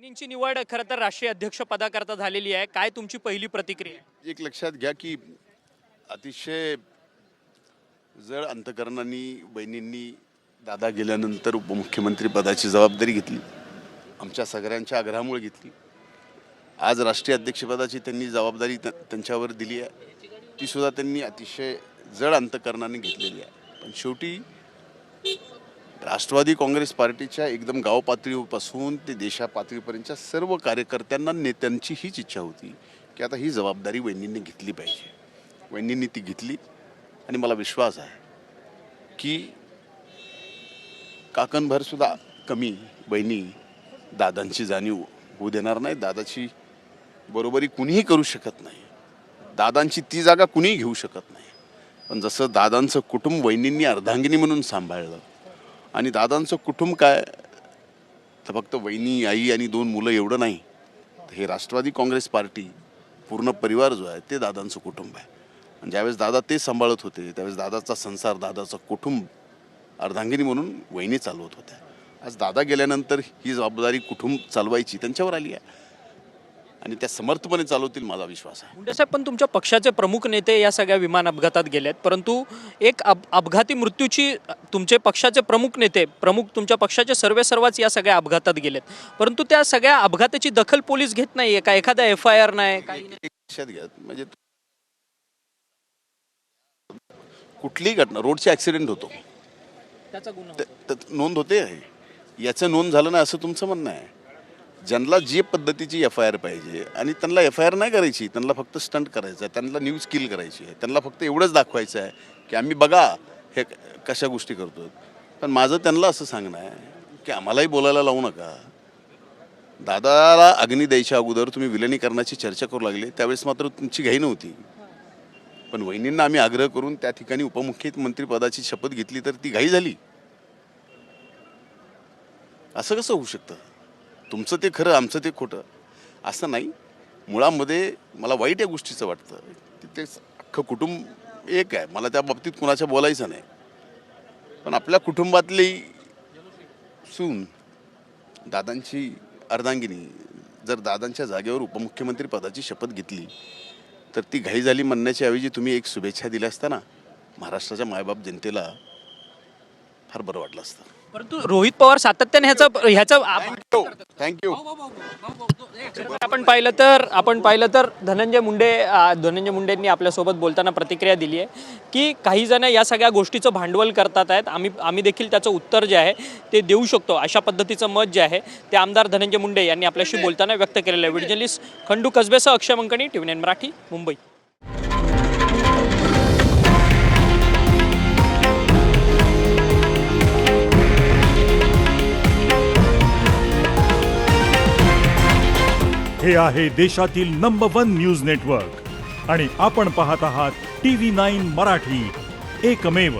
वहिनींची निवड खरं तर राष्ट्रीय अध्यक्ष पदाकरता झालेली आहे. काय तुमची पहिली प्रतिक्रिया आहे? एक लक्षात घ्या की अतिशय जड अंतकरणाने बहिणींनी दादा गेल्यानंतर उपमुख्यमंत्री पदाची जबाबदारी घेतली. आमच्या सगळ्यांच्या आग्रहामुळे घेतली. आज राष्ट्रीय अध्यक्षपदाची त्यांनी जबाबदारी त्यांच्यावर दिली आहे. ती सुद्धा त्यांनी अतिशय जड अंतकरणाने घेतलेली आहे. पण शेवटी राष्ट्रवादी काँग्रेस पार्टीच्या एकदम गाव पातळीपासून ते देशा पातळीपर्यंतच्या सर्व कार्यकर्त्यांना नेत्यांची हीच इच्छा होती की आता ही जबाबदारी वहिनींनी घेतली पाहिजे. वहिनींनी ती घेतली आणि मला विश्वास आहे की काकणभर सुद्धा कमी बहिणी दादांची जाणीव होऊ देणार नाही. दादाची बरोबरी कुणीही करू शकत नाही. दादांची ती जागा कुणीही घेऊ शकत नाही. पण जसं दादांचं कुटुंब वहिनींनी अर्धांगिनी म्हणून सांभाळलं आणि दादांचं कुटुंब काय तर फक्त वहिनी आई आणि 2 मुलं एवढं नाही. हे राष्ट्रवादी काँग्रेस पार्टी पूर्ण परिवार जो आहे ते दादांचं कुटुंब आहे. आणि ज्यावेळेस दादा ते सांभाळत होते त्यावेळेस दादाचा संसार दादाचं कुटुंब अर्धांगिनी म्हणून वहिनी चालवत होत्या. आज दादा गेल्यानंतर ही जबाबदारी कुटुंब चालवायची त्यांच्यावर आली आहे आणि त्या समर्थपणे चालवतील माझा विश्वास आहे. मुंडे साहेब, पण तुमच्या पक्षाचे प्रमुख नेते या सगळ्या विमान अपघातात गेलेत, परंतु एक अपघाती मृत्यूची तुमचे पक्षाचे प्रमुख नेते तुमच्या पक्षाचे सर्वच या सगळ्या अपघातात गेलेत, परंतु त्या सगळ्या अपघाताची दखल पोलीस घेत नाहीये का? एखादा FIR नाही काही नाही? एक लक्षात घ्या म्हणजे कुठलीही घटना रोडचे ॲक्सिडेंट होतो त्याचा गुन्हा नोंद होते. याचं नोंद झालं नाही असं तुमचं म्हणणं आहे. ज्यांना जी पद्धतीची FIR पाहिजे आणि त्यांना FIR नाही करायची, त्यांना फक्त स्टंट करायचं आहे, त्यांना न्यूज किल करायची आहे, त्यांना फक्त एवढंच दाखवायचं आहे की आम्ही बघा हे कशा गोष्टी करतो. पण माझं त्यांना असं सांगणं आहे की आम्हालाही बोलायला लावू नका. दादाला अग्नी द्यायच्या अगोदर तुम्ही विलिनीकरणाची चर्चा करू लागले त्यावेळेस मात्र तुमची घाई नव्हती. पण वहिनींना आम्ही आग्रह करून त्या ठिकाणी उपमुख्यमंत्री पदाची शपथ घेतली तर ती घाई झाली. असं कसं होऊ शकतं? तुमचं ते खरं आमचं ते खोटं असं नाही. मुळामध्ये मला वाईट या गोष्टीचं वाटतं की ते अख्खं कुटुंब एक आहे. मला त्या बाबतीत कुणाच्या बोलायचं नाही. पण आपल्या कुटुंबातली सून दादांची अर्धांगिनी जर दादांच्या जागेवर उपमुख्यमंत्री पदाची शपथ घेतली तर ती घाई झाली म्हणण्याच्या ऐवजी तुम्ही एक शुभेच्छा दिल्या असता ना महाराष्ट्राच्या मायबाप जनतेला फार बरं वाटलं असतं. परंतु रोहित पवार सातत्याने ह्याचा थँक्यू. आपण पाहिलं तर धनंजय मुंडेंनी आपल्यासोबत बोलताना प्रतिक्रिया दिली आहे की काही जण या सगळ्या गोष्टीचं भांडवल करतात आहेत. आम्ही देखील त्याचं उत्तर जे आहे ते देऊ शकतो अशा पद्धतीचं मत जे आहे ते आमदार धनंजय मुंडे यांनी आपल्याशी बोलताना व्यक्त केलेलं आहे. व्हिडिओ जर्नलिस्ट खंडू कसबेसह अक्षय मंकणी, TV9 मराठी, मुंबई. हे आहे देशातील नंबर 1 न्यूज नेटवर्क आणि आपण पाहत आहात TV9 मराठी, एकमेव.